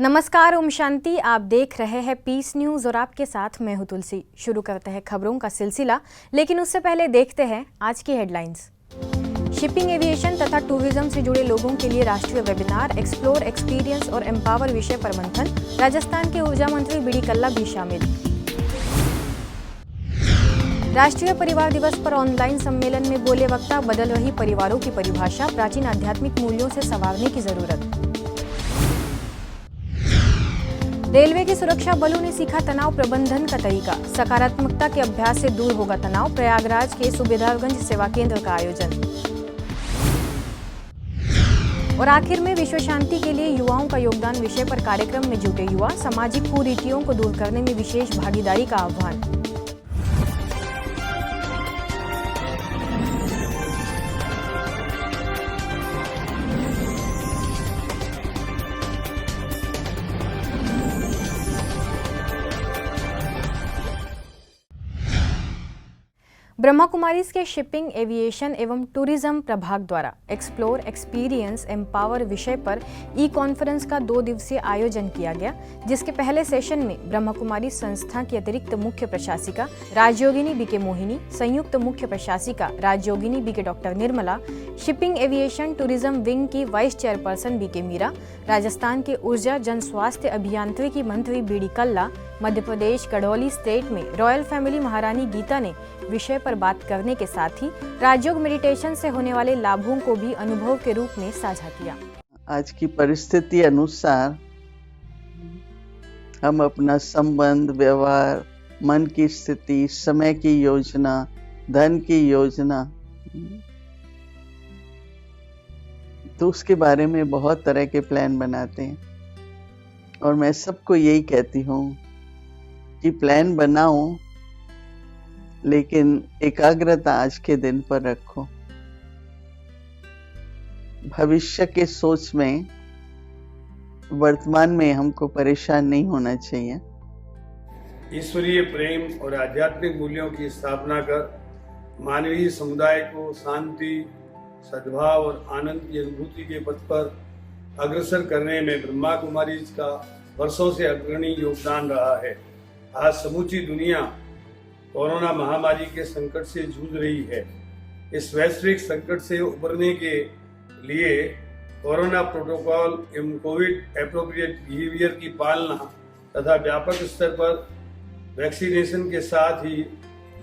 नमस्कार, ओम शांति। आप देख रहे हैं पीस न्यूज और आपके साथ मैं हूं तुलसी। शुरू करते हैं खबरों का सिलसिला, लेकिन उससे पहले देखते हैं आज की हेडलाइंस। शिपिंग, एविएशन तथा टूरिज्म से जुड़े लोगों के लिए राष्ट्रीय वेबिनार एक्सप्लोर, एक्सपीरियंस और एम्पावर विषय पर मंथन। राजस्थान के ऊर्जा मंत्री बीडी कल्ला भी शामिल। राष्ट्रीय परिवार दिवस पर ऑनलाइन सम्मेलन में बोले वक्ता, बदल रही परिवारों की परिभाषा, प्राचीन आध्यात्मिक मूल्यों से संवारने की जरूरत। रेलवे के सुरक्षा बलों ने सीखा तनाव प्रबंधन का तरीका, सकारात्मकता के अभ्यास से दूर होगा तनाव। प्रयागराज के सुबेदारगंज सेवा केंद्र का आयोजन। और आखिर में विश्व शांति के लिए युवाओं का योगदान विषय पर कार्यक्रम में जुटे युवा, सामाजिक कुरीतियों को दूर करने में विशेष भागीदारी का आह्वान। ब्रह्मा कुमारीज के शिपिंग, एविएशन एवं टूरिज्म प्रभाग द्वारा एक्सप्लोर, एक्सपीरियंस, एम्पावर विषय पर ई कॉन्फ्रेंस का 2 दिवसीय आयोजन किया गया, जिसके पहले सेशन में ब्रह्मा कुमारी संस्था की अतिरिक्त मुख्य प्रशासिका राजयोगिनी बीके मोहिनी, संयुक्त मुख्य प्रशासिका राजयोगिनी BK doctor Nirmala, shipping, aviation, tourism wing की vice chairperson BK Meera, Rajasthan के ऊर्जा जन स्वास्थ्य अभियांत्रिकी मंत्री बीडी कल्ला, मध्य प्रदेश गढ़ौली स्टेट में रॉयल फैमिली महारानी गीता ने विषय पर बात करने के साथ ही राजयोग मेडिटेशन से होने वाले लाभों को भी अनुभव के रूप में साझा किया। आज की परिस्थिति अनुसार हम अपना संबंध, व्यवहार, मन की स्थिति, समय की योजना, धन की योजना, तो उसके बारे में बहुत तरह के प्लान बनाते हैं। और मैं सबको यही कहती हूँ कि प्लान बनाओ, लेकिन एकाग्रता आज के दिन पर रखो। भविष्य के सोच में वर्तमान में हमको परेशान नहीं होना चाहिए। ईश्वरीय प्रेम और आध्यात्मिक मूल्यों की स्थापना कर मानवीय समुदाय को शांति, सद्भाव और आनंद की अनुभूति के पथ पर अग्रसर करने में ब्रह्मा कुमारीज का वर्षों से अग्रणी योगदान रहा है। आज समूची दुनिया कोरोना महामारी के संकट से जूझ रही है। इस वैश्विक संकट से उबरने के लिए कोरोना प्रोटोकॉल एवं कोविड एप्रोप्रिएट बिहेवियर की पालना तथा व्यापक स्तर पर वैक्सीनेशन के साथ ही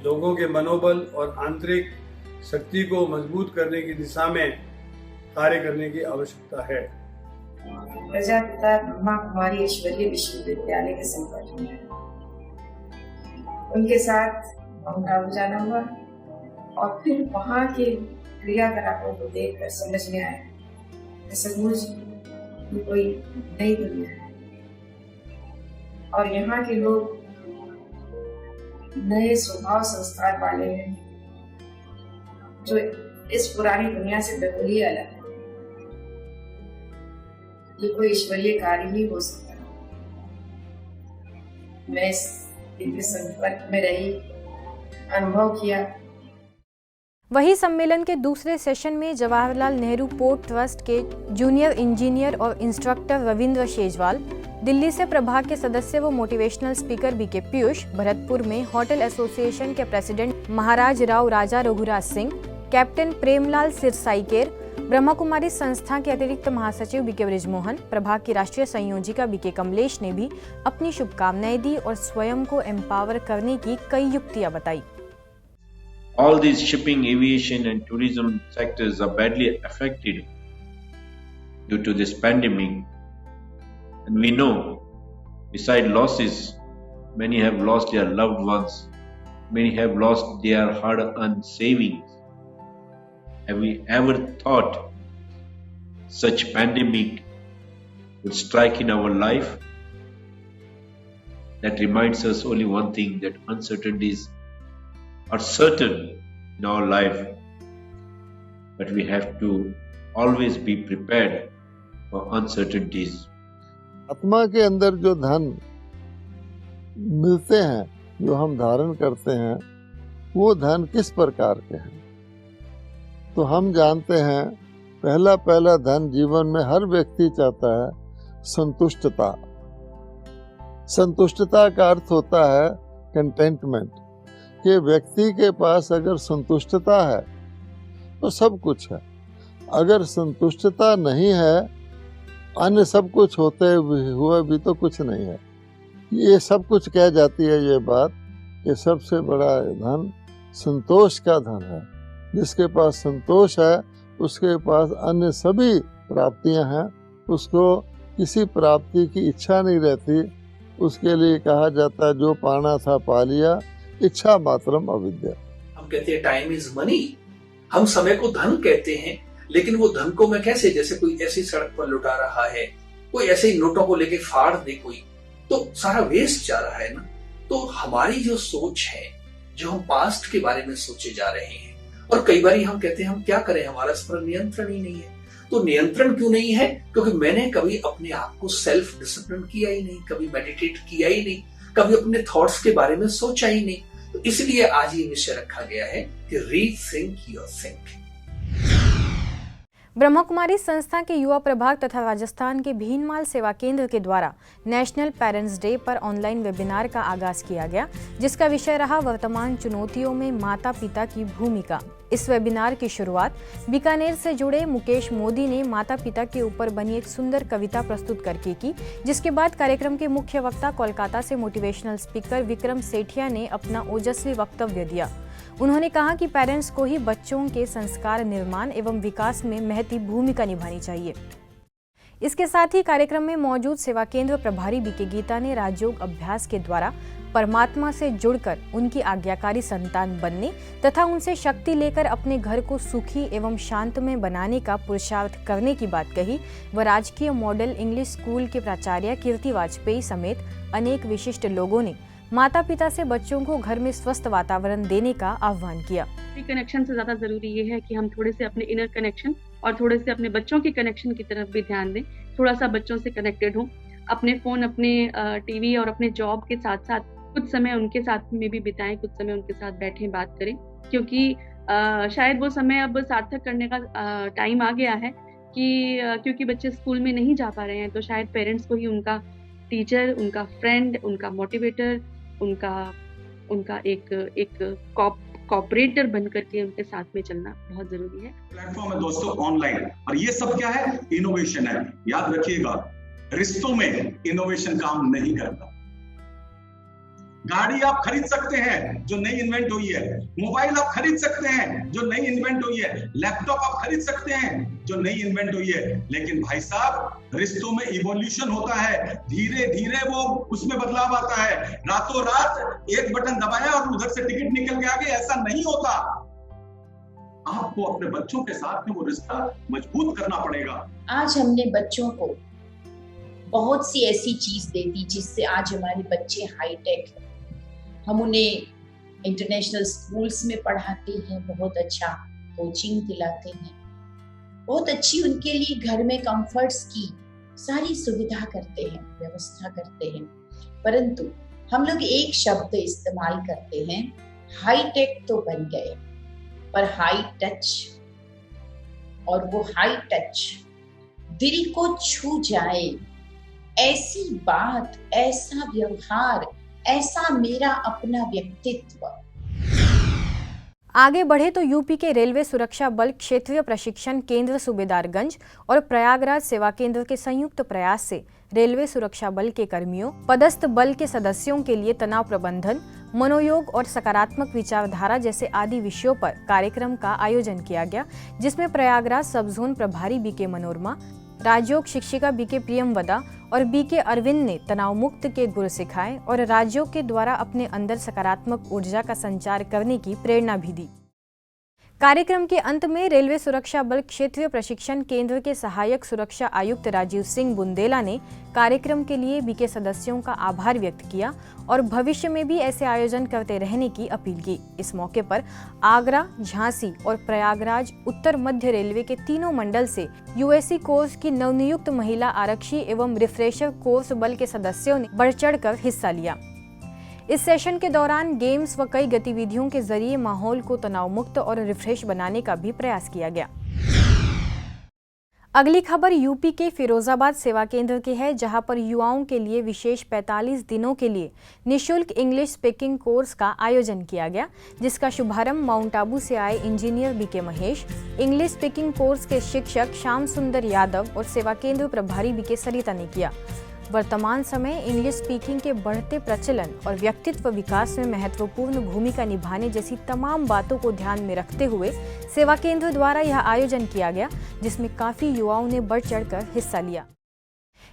लोगों के मनोबल और आंतरिक शक्ति को मजबूत करने की दिशा में कार्य करने की आवश्यकता है। प्रजापिता ब्रह्मा कुमारी ईश्वरीय विश्वविद्यालय के संपर्क में उनके साथ गाँव जाना हुआ और फिर वहाँ के क्रियाकलापों को देखकर समझ में आया कि सचमुच ये कोई नई दुनिया है और यहाँ के लोग नए स्वभाव संस्कार वाले हैं जो इस पुरानी दुनिया से बिल्कुल ही अलग है। ये कोई ईश्वरीय कार्य ही हो सकता है। मैं इनके संपर्क में रही, अनुभव किया। वहीं सम्मेलन के दूसरे सेशन में जवाहरलाल नेहरू पोर्ट ट्रस्ट के जूनियर इंजीनियर और इंस्ट्रक्टर रविंद्र शेजवाल, दिल्ली से प्रभाग के सदस्य व motivational speaker BK Piyush, Bharatpur में होटल एसोसिएशन के प्रेसिडेंट महाराज राव राजा रघुराज सिंह, कैप्टन प्रेमलाल सिरसाईकेर, ब्रह्मा कुमारी संस्था के अतिरिक्त महासचिव बीके ब्रिजमोहन, प्रभाग की राष्ट्रीय संयोजिका बीके कमलेश ने भी अपनी शुभकामनाएं दी और स्वयं को एम्पावर करने की कई युक्तियां बताई। All these shipping, aviation and tourism sectors are badly affected due to this pandemic. And we know, beside losses, many have lost their loved ones, many have lost their hard-earned savings. Have we ever thought such pandemic would strike in our life? That reminds us only one thing, that uncertainties are certain in our life, but we have to always be prepared for uncertainties. आत्मा के अंदर जो धन मिलते हैं, जो हम धारण करते हैं, वो धन किस प्रकार के हैं? तो हम जानते हैं पहला धन जीवन में हर व्यक्ति चाहता है संतुष्टता। संतुष्टता का अर्थ होता है कंटेंटमेंट, कि व्यक्ति के पास अगर संतुष्टता है तो सब कुछ है, अगर संतुष्टता नहीं है अन्य सब कुछ होते हुए भी तो कुछ नहीं है। ये सब कुछ कह जाती है ये बात कि सबसे बड़ा धन संतोष का धन है। जिसके पास संतोष है उसके पास अन्य सभी प्राप्तियां हैं, उसको किसी प्राप्ति की इच्छा नहीं रहती। उसके लिए कहा जाता है जो पाना था पा लिया, इच्छा मात्रम अविद्या। हम कहते हैं टाइम इज मनी, हम समय को धन कहते हैं, लेकिन वो धन को मैं कैसे, जैसे कोई ऐसी सड़क पर लुटा रहा है, कोई ऐसे ही नोटों को लेके फाड़ दे कोई, तो सारा वेस्ट जा रहा है ना। तो हमारी जो सोच है, जो हम पास्ट के बारे में सोचे जा रहे हैं, और कई बार हम कहते हैं हम क्या करें, हमारा इस पर नियंत्रण ही नहीं है। तो नियंत्रण क्यों नहीं है? क्योंकि मैंने कभी अपने आप को सेल्फ डिसिप्लिन किया ही नहीं, कभी मेडिटेट किया ही नहीं, कभी अपने थॉट्स के बारे में सोचा ही नहीं। तो इसलिए आज ये विषय रखा गया है कि rethink your thinking. Brahma Kumari संस्था के युवा प्रभाग तथा राजस्थान के भीनमाल सेवा केंद्र के द्वारा नेशनल पेरेंट्स डे पर ऑनलाइन वेबिनार का आगाज किया गया, जिसका विषय रहा वर्तमान चुनौतियों में माता पिता की भूमिका। इस वेबिनार की शुरुआत बीकानेर से जुड़े मुकेश मोदी ने माता पिता के ऊपर बनी एक सुंदर कविता प्रस्तुत करके की, जिसके बाद कार्यक्रम के मुख्य वक्ता कोलकाता से मोटिवेशनल स्पीकर विक्रम सेठिया ने अपना ओजस्वी वक्तव्य दिया। उन्होंने कहा कि पेरेंट्स को ही बच्चों के संस्कार निर्माण एवं विकास में महती भूमिका निभानी चाहिए। इसके साथ ही कार्यक्रम में मौजूद सेवा केंद्र प्रभारी बीके गीता ने राजयोग अभ्यास के द्वारा परमात्मा से जुड़कर उनकी आज्ञाकारी संतान बनने तथा उनसे शक्ति लेकर अपने घर को सुखी एवं शांतमय बनाने का पुरुषार्थ करने की बात कही। व राजकीय मॉडल इंग्लिश स्कूल के प्राचार्य कीर्ति वाजपेयी समेत अनेक विशिष्ट लोगों ने माता पिता से बच्चों को घर में स्वस्थ वातावरण देने का आह्वान किया। कनेक्शन से ज्यादा जरूरी ये है कि हम थोड़े से अपने इनर कनेक्शन और थोड़े से अपने बच्चों के कनेक्शन की तरफ भी ध्यान दें, थोड़ा सा बच्चों से कनेक्टेड हों, अपने फोन, अपने टीवी और अपने जॉब के साथ साथ कुछ समय उनके साथ में भी बिताएं, कुछ समय उनके साथ बैठें, बात करें, क्योंकि शायद वो समय अब सार्थक करने का टाइम आ गया है कि क्योंकि बच्चे स्कूल में नहीं जा पा रहे हैं, तो शायद पेरेंट्स को ही उनका टीचर, उनका फ्रेंड, उनका मोटिवेटर, उनका एक कॉपरेटर बन करके उनके साथ में चलना बहुत जरूरी है। प्लेटफॉर्म है दोस्तों ऑनलाइन, और ये सब क्या है? इनोवेशन है। याद रखिएगा, रिश्तों में इनोवेशन काम नहीं करता। गाड़ी आप खरीद सकते हैं जो नई इन्वेंट हुई है, मोबाइल आप खरीद सकते हैं जो नई इन्वेंट हुई है, लैपटॉप आप खरीद सकते हैं जो नई इन्वेंट हुई है, लेकिन भाई साहब रिश्तों में इवोल्यूशन होता है, धीरे धीरे वो उसमें बदलाव आता है। रातों रात एक बटन दबाया और उधर से टिकट निकल के आ गई, ऐसा नहीं होता। आपको अपने बच्चों के साथ में वो रिश्ता मजबूत करना पड़ेगा। आज हमने बच्चों को बहुत सी ऐसी चीज दे दी जिससे आज हमारे बच्चे हाईटेक हैं। हम उन्हें इंटरनेशनल स्कूल्स में पढ़ाते हैं, बहुत अच्छा कोचिंग दिलाते हैं, बहुत अच्छी उनके लिए घर में कंफर्ट्स की सारी सुविधा करते हैं, व्यवस्था करते हैं, परंतु हम लोग एक शब्द इस्तेमाल करते हैं, हाई टेक तो बन गए पर हाई टच, और वो हाई टच दिल को छू जाए, ऐसी बात, ऐसा व्यवहार, ऐसा मेरा अपना व्यक्तित्व। आगे बढ़े तो यूपी के रेलवे सुरक्षा बल क्षेत्रीय प्रशिक्षण केंद्र सूबेदारगंज और प्रयागराज सेवा केंद्र के संयुक्त प्रयास से रेलवे सुरक्षा बल के कर्मियों, पदस्थ बल के सदस्यों के लिए तनाव प्रबंधन, मनोयोग और सकारात्मक विचारधारा जैसे आदि विषयों पर कार्यक्रम का आयोजन किया गया, जिसमें प्रयागराज सब जोन प्रभारी बीके मनोरमा, राजयोग शिक्षिका बीके प्रियमवदा और बीके अरविंद ने तनाव मुक्त के गुर सिखाए और राजयोग के द्वारा अपने अंदर सकारात्मक ऊर्जा का संचार करने की प्रेरणा भी दी। कार्यक्रम के अंत में रेलवे सुरक्षा बल क्षेत्रीय प्रशिक्षण केंद्र के सहायक सुरक्षा आयुक्त राजीव सिंह बुंदेला ने कार्यक्रम के लिए बीके सदस्यों का आभार व्यक्त किया और भविष्य में भी ऐसे आयोजन करते रहने की अपील की। इस मौके पर आगरा, झांसी और प्रयागराज उत्तर मध्य रेलवे के तीनों मंडल से यूएससी कोर्स की नवनियुक्त महिला आरक्षी एवं रिफ्रेशर कोर्स बल के सदस्यों ने बढ़ चढ़कर हिस्सा लिया। इस सेशन के दौरान गेम्स व कई गतिविधियों के जरिए माहौल को तनाव मुक्त और रिफ्रेश बनाने का भी प्रयास किया गया। अगली खबर यूपी के फिरोजाबाद सेवा केंद्र की है, जहां पर युवाओं के लिए विशेष 45 दिनों के लिए निशुल्क इंग्लिश स्पीकिंग कोर्स का आयोजन किया गया, जिसका शुभारंभ माउंट आबू से आए engineer BK Mahesh, English speaking course के शिक्षक श्याम सुंदर यादव और सेवा केंद्र प्रभारी बीके सरिता ने किया। वर्तमान समय इंग्लिश स्पीकिंग के बढ़ते प्रचलन और व्यक्तित्व विकास में महत्वपूर्ण भूमिका निभाने जैसी तमाम बातों को ध्यान में रखते हुए सेवा केंद्र द्वारा यह आयोजन किया गया, जिसमें काफी युवाओं ने बढ़ चढ़कर हिस्सा लिया।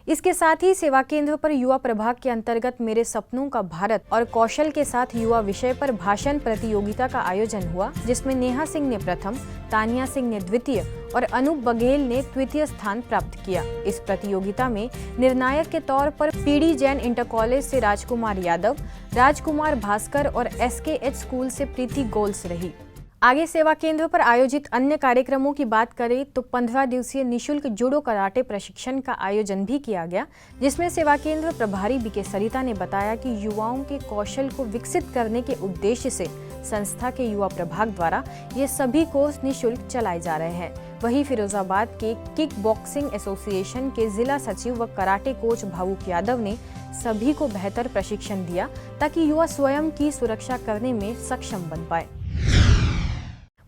इसके साथ ही सेवा केंद्र पर युवा प्रभाग के अंतर्गत मेरे सपनों का भारत और कौशल के साथ युवा विषय पर भाषण प्रतियोगिता का आयोजन हुआ, जिसमें नेहा सिंह ने प्रथम, तानिया सिंह ने द्वितीय और अनूप बघेल ने तृतीय स्थान प्राप्त किया। इस प्रतियोगिता में निर्णायक के तौर पर पीडी जैन इंटर कॉलेज से राजकुमार यादव, राजकुमार भास्कर और एसकेएच स्कूल से प्रीति गोल्स रही। आगे सेवा केंद्र पर आयोजित अन्य कार्यक्रमों की बात करें तो 15 दिवसीय निशुल्क जूडो कराटे प्रशिक्षण का आयोजन भी किया गया, जिसमें सेवा केंद्र प्रभारी बीके सरिता ने बताया कि युवाओं के कौशल को विकसित करने के उद्देश्य से संस्था के युवा प्रभाग द्वारा ये सभी कोर्स निशुल्क चलाए जा रहे हैं। वहीं फिरोजाबाद के किक बॉक्सिंग एसोसिएशन के जिला सचिव व कराटे कोच भावुक यादव ने सभी को बेहतर प्रशिक्षण दिया ताकि युवा स्वयं की सुरक्षा करने में सक्षम बन पाए।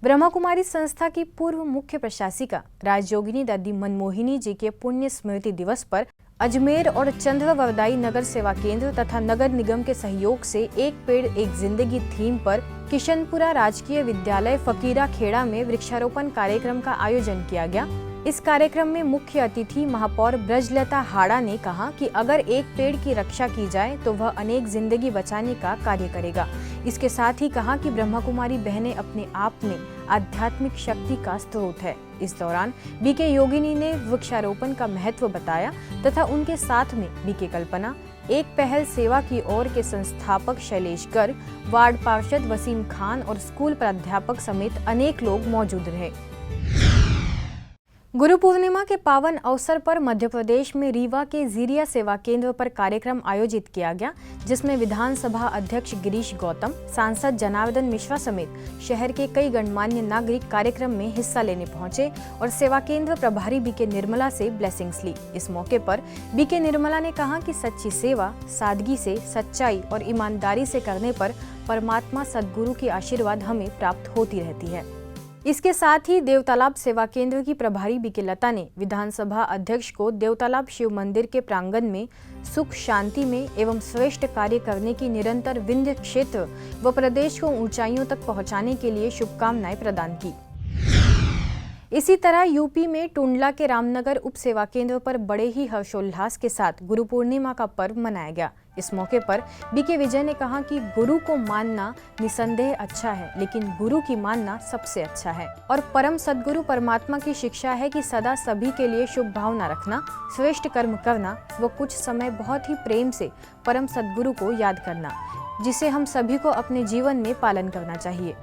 ब्रह्मा कुमारी संस्था की पूर्व मुख्य प्रशासिका राजयोगिनी दादी मनमोहिनी जी के पुण्य स्मृति दिवस पर अजमेर और चंद्रवरदाई नगर सेवा केंद्र तथा नगर निगम के सहयोग से एक पेड़ एक जिंदगी थीम पर किशनपुरा राजकीय विद्यालय फकीरा खेड़ा में वृक्षारोपण कार्यक्रम का आयोजन किया गया। इस कार्यक्रम में मुख्य अतिथि महापौर ब्रजलता हाड़ा ने कहा कि अगर एक पेड़ की रक्षा की जाए तो वह अनेक जिंदगी बचाने का कार्य करेगा। इसके साथ ही कहा कि ब्रह्मा कुमारी बहनें अपने आप में आध्यात्मिक शक्ति का स्रोत है। इस दौरान बीके योगिनी ने वृक्षारोपण का महत्व बताया तथा उनके साथ में बीके कल्पना, एक पहल सेवा की ओर के संस्थापक शैलेश गर्ग, वार्ड पार्षद वसीम खान और स्कूल प्राध्यापक समेत अनेक लोग मौजूद रहे। गुरु पूर्णिमा के पावन अवसर पर मध्य प्रदेश में रीवा के जीरिया सेवा केंद्र पर कार्यक्रम आयोजित किया गया, जिसमें विधानसभा अध्यक्ष गिरीश गौतम, सांसद जनार्दन मिश्रा समेत शहर के कई गणमान्य नागरिक कार्यक्रम में हिस्सा लेने पहुंचे और सेवा केंद्र प्रभारी बीके निर्मला से ब्लेसिंग्स ली। इस मौके पर बीके निर्मला ने कहा कि सच्ची सेवा सादगी से, सच्चाई और ईमानदारी से करने पर परमात्मा सद्गुरु की आशीर्वाद हमें प्राप्त होती रहती है। इसके साथ ही देवतालाब सेवा केंद्र की प्रभारी बीके लता ने विधानसभा अध्यक्ष को देवतालाब शिव मंदिर के प्रांगण में सुख शांति में एवं श्रेष्ठ कार्य करने की निरंतर विंध्य क्षेत्र व प्रदेश को ऊंचाइयों तक पहुंचाने के लिए शुभकामनाएं प्रदान की। इसी तरह यूपी में टुंडला के रामनगर उप सेवा केंद्र पर बड़े ही हर्षोल्लास के साथ गुरु पूर्णिमा का पर्व मनाया गया। इस मौके पर बीके विजय ने कहा कि गुरु को मानना निसंदेह अच्छा है, लेकिन गुरु की मानना सबसे अच्छा है और परम सद्गुरु परमात्मा की शिक्षा है कि सदा सभी के लिए शुभ भावना रखना, श्रेष्ठ कर्म करना व कुछ समय बहुत ही प्रेम से परम सद्गुरु को याद करना, जिसे हम सभी को अपने जीवन में पालन करना चाहिए।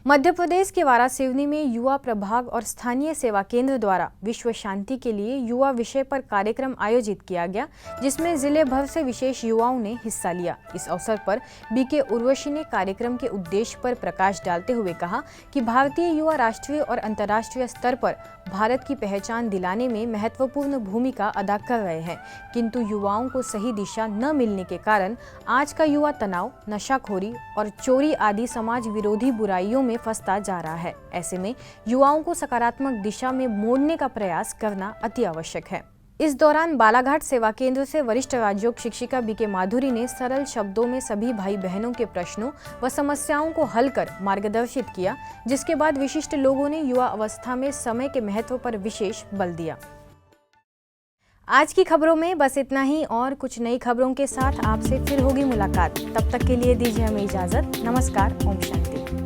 मध्य प्रदेश के वारासिवनी में युवा प्रभाग और स्थानीय सेवा केंद्र द्वारा विश्व शांति के लिए युवा विषय पर कार्यक्रम आयोजित किया गया, जिसमें जिले भर से विशेष युवाओं ने हिस्सा लिया। इस अवसर पर बीके उर्वशी ने कार्यक्रम के उद्देश्य पर प्रकाश डालते हुए कहा कि भारतीय युवा राष्ट्रीय और अंतर्राष्ट्रीय स्तर पर भारत की पहचान दिलाने में महत्वपूर्ण भूमिका अदा कर रहे हैं, किंतु युवाओं को सही दिशा न मिलने के कारण आज का युवा तनाव, नशाखोरी और चोरी आदि समाज विरोधी बुराइयों में फंसता जा रहा है। ऐसे में युवाओं को सकारात्मक दिशा में मोड़ने का प्रयास करना अति आवश्यक है। इस दौरान बालाघाट सेवा केंद्र से वरिष्ठ राजयोग शिक्षिका बीके माधुरी ने सरल शब्दों में सभी भाई बहनों के प्रश्नों व समस्याओं को हल कर मार्गदर्शित किया, जिसके बाद विशिष्ट लोगों ने युवा अवस्था में समय के महत्व पर विशेष बल दिया। आज की खबरों में बस इतना ही और कुछ नई खबरों के साथ आपसे फिर होगी मुलाकात। तब तक के लिए दीजिए हमें इजाजत। नमस्कार। ओम शांति।